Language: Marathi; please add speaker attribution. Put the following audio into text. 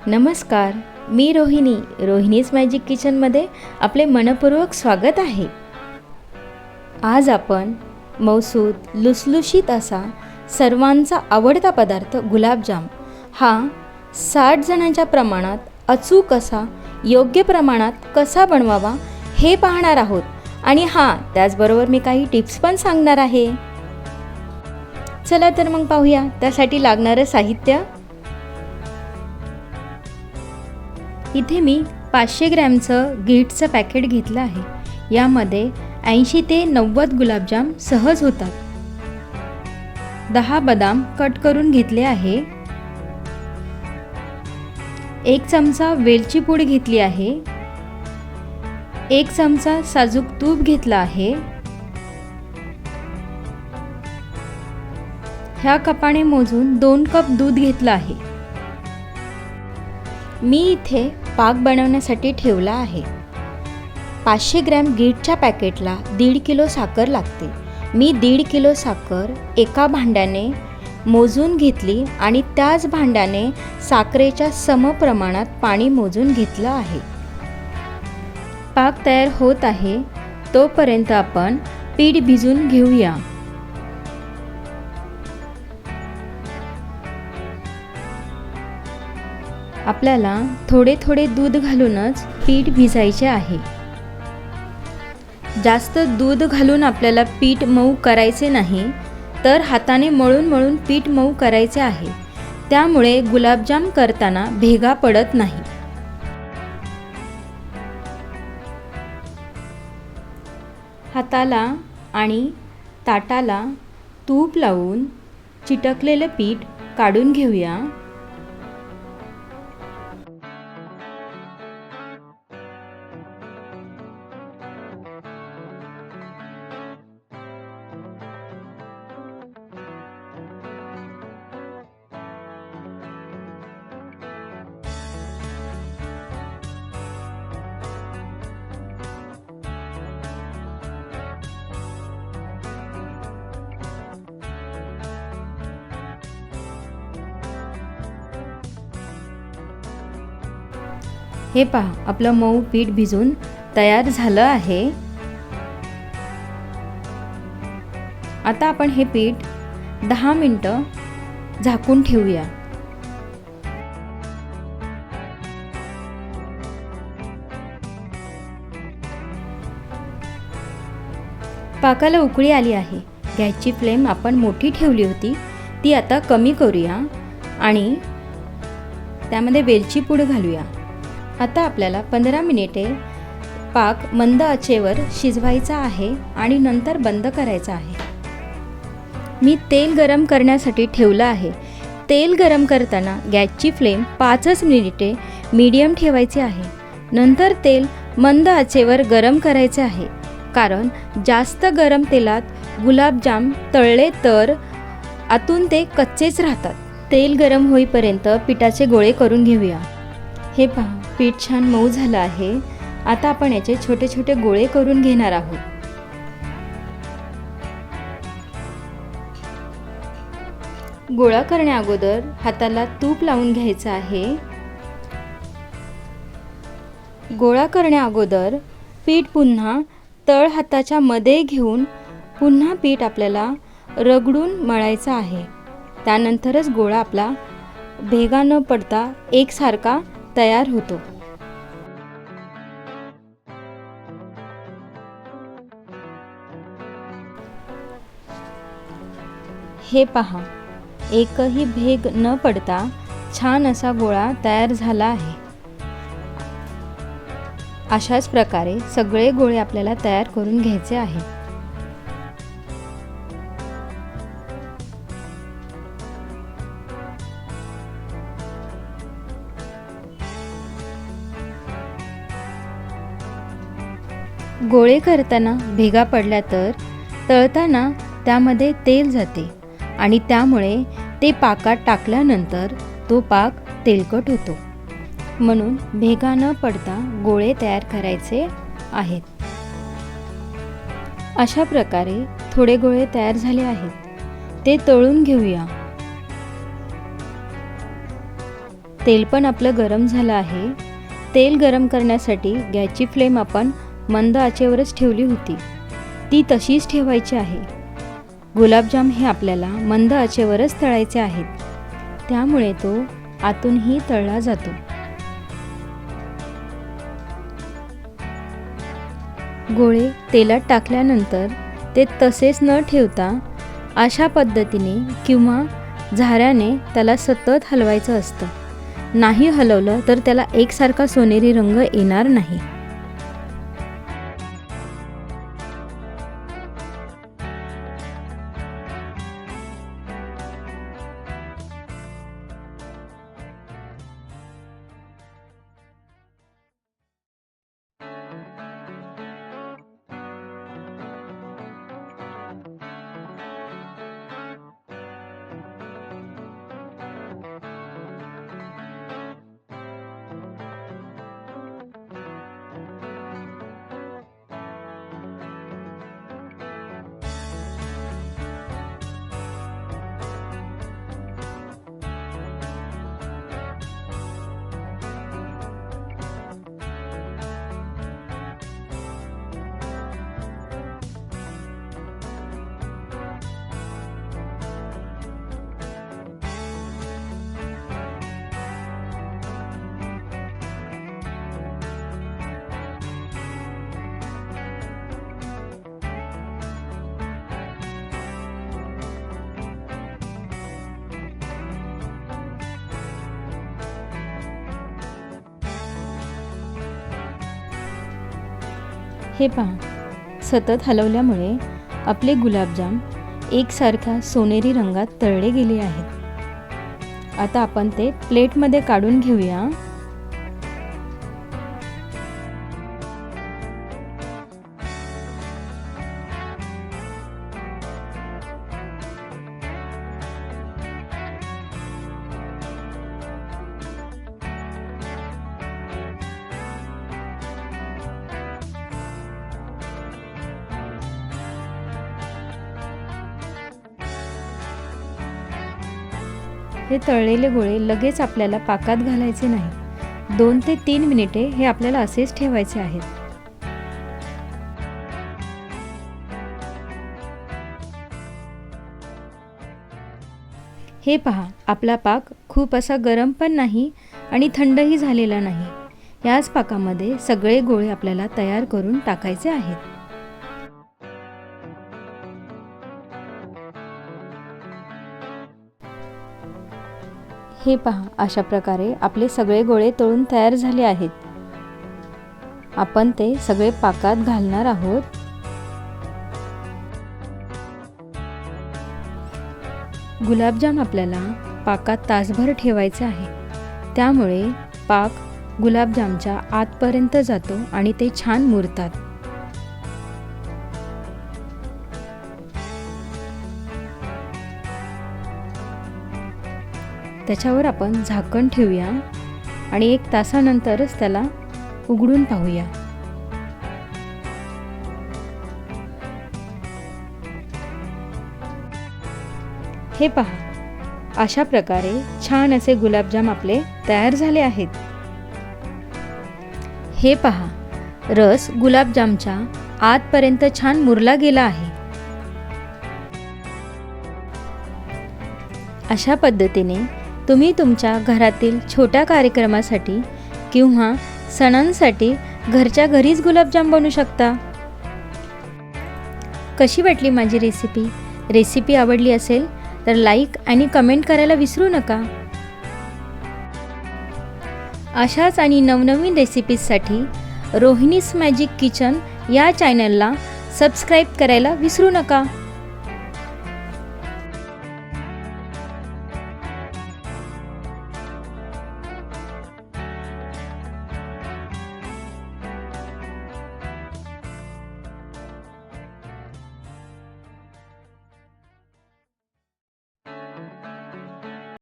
Speaker 1: नमस्कार, मी रोहिणीज मॅजिक किचनमध्ये आपले मनपूर्वक स्वागत आहे। आज आपण मौसूद लुसलुशीत असा सर्वांचा आवडता पदार्थ गुलाबजाम हा 60 जणांच्या प्रमाणात अचूक असा योग्य प्रमाणात कसा बनवावा हे पाहणार आहोत आणि त्याचबरोबर मी काही टिप्स पण सांगणार आहे। चला तर मग पाहूया त्यासाठी लागणारे साहित्य। इथे मी 500 ग्रॅमचं गीट्सचं पॅकेट घेतलं आहे। यामध्ये 80 ते 90 गुलाबजाम सहज होतात। 10 बदाम कट करून घेतले आहे। 1 चमचा वेलची पूड घेतली आहे। 1 चमचा साजूक तूप घेतला आहे। ह्या कपाने मोजून 2 कप दूध घेतलं आहे। मी इथे पाक बनवण्यासाठी ठेवला आहे। 500 ग्रॅम गीटच्या पॅकेटला 1.5 किलो साखर लागते। मी 1.5 किलो साखर एका भांड्याने मोजून घेतली आणि त्याच भांड्याने साखरेच्या समप्रमाणात पाणी मोजून घेतलं आहे। पाक तयार होत आहे तोपर्यंत आपण पीठ भिजवून घेऊया। आपल्याला थोडे थोडे दूध घालूनच पीठ भिजायचे आहे। जास्त दूध घालून आपल्याला पीठ मऊ करायचे नाही, तर हाताने मळून मळून पीठ मऊ करायचे आहे। त्यामुळे गुलाबजाम करताना भेगा पडत नाही। हाताला आणि ताटाला तूप लावून चिटकलेलं पीठ काढून घेऊया। हे पहा, आपलं मऊ पीठ भिजून तयार झालं आहे। आता आपण हे पीठ 10 मिनिटं झाकून ठेवूया। पाकाला उकळी आली आहे। गॅसची फ्लेम आपण मोठी ठेवली होती, ती आता कमी करूया आणि त्यामध्ये वेलची पूड घालूया। आता आपल्याला 15 मिनिटे पाक मंद आचेवर शिजवायचा आहे आणि नंतर बंद करायचा आहे। मी तेल गरम करण्यासाठी ठेवलं आहे। तेल गरम करताना गॅसची फ्लेम 5 मिनिटे मीडियम ठेवायची आहे। नंतर तेल मंद आचेवर गरम करायचे आहे, कारण जास्त गरम तेलात गुलाबजाम तळले तर आतून ते कच्चेच राहतात। तेल गरम होईपर्यंत पिठाचे गोळे करून घेऊया। हे पहा, पीठ छान मऊ झालं आहे। आता आपण याचे छोटे छोटे गोळे करून घेणार आहोत। गोळा करण्या अगोदर हाताला तूप लावून घ्यायचं आहे। गोळा करण्या अगोदर पीठ पुन्हा तळ हाताच्या मध्ये घेऊन पुन्हा पीठ आपल्याला रगडून मळायचं आहे। त्यानंतरच गोळा आपला भेगा न पडता एकसारखा तयार होतो। हे पहा, एकही भेग न पडता छान असा गोळा तयार झाला आहे। अशाच प्रकारे सगळे गोळे आपल्याला तयार करून घ्यायचे आहे। गोळे करताना भेगा पडल्या तर तळताना त्यामध्ये तेल जाते आणि त्यामुळे ते पाकात टाकल्यानंतर तो पाक तेलकट होतो। म्हणून भेगा न पडता गोळे तयार करायचे आहेत। अशा प्रकारे थोडे गोळे तयार झाले आहेत, ते तळून घेऊया। तेल पण आपलं गरम झालं आहे. तेल गरम करण्यासाठी गॅसची फ्लेम आपण मंद आचेवरच ठेवली होती, ती तशीच ठेवायची आहे. गुलाबजाम हे आपल्याला मंद आचेवरच तळायचे आहेत, त्यामुळे तो आतूनही तळला जातो. गोळे तेलात टाकल्यानंतर ते तसेच न ठेवता अशा पद्धतीने किंवा झाऱ्याने त्याला सतत हलवायचं असतं. नाही हलवलं तर त्याला एकसारखा सोनेरी रंग येणार नाही. हे पहा, सतत हलवल्यामुळे आपले गुलाबजाम एकसारख्या सोनेरी रंगात तळले गेले आहेत. आता आपण ते प्लेटमध्ये काढून घेऊया. हे तळलेले गोळे लगेच आपल्याला पाकात घालायचे नाही. 2 ते 3 मिनिटे हे आपल्याला असेच ठेवायचे आहेत. हे पहा, आपला पाक खूप असा गरम पण नाही आणि थंडही झालेला नाही. याच पाकामध्ये सगळे गोळे आपल्याला तयार करून टाकायचे आहेत. हे पहा, अशा प्रकारे आपले सगळे गोळे तळून तयार झाले आहेत. आपण ते सगळे पाकात घालणार आहोत. गुलाबजाम आपल्याला पाकात तासभर ठेवायचे आहे, त्यामुळे पाक गुलाबजामच्या आतपर्यंत जातो आणि ते छान मुरतात. त्याच्यावर आपण झाकण ठेवूया आणि 1 तासानंतरच त्याला उघडून पाहूया. हे पहा, अशा प्रकारे छान असे गुलाबजाम आपले तयार झाले आहेत. हे पहा, रस गुलाबजामच्या आतपर्यंत छान मुरला गेला आहे. अशा पद्धतीने तुम्ही तुमच्या घरातील छोट्या कार्यक्रमासाठी किंवा सणांसाठी घरच्या घरीच गुलाबजाम बनवू शकता. कशी वाटली माझी रेसिपी? रेसिपी आवडली असेल तर लाईक आणि कमेंट करायला विसरू नका. अशाच आणि नवनवीन रेसिपीजसाठी रोहिणीज मॅजिक किचन या चॅनलला सबस्क्राईब करायला विसरू नका.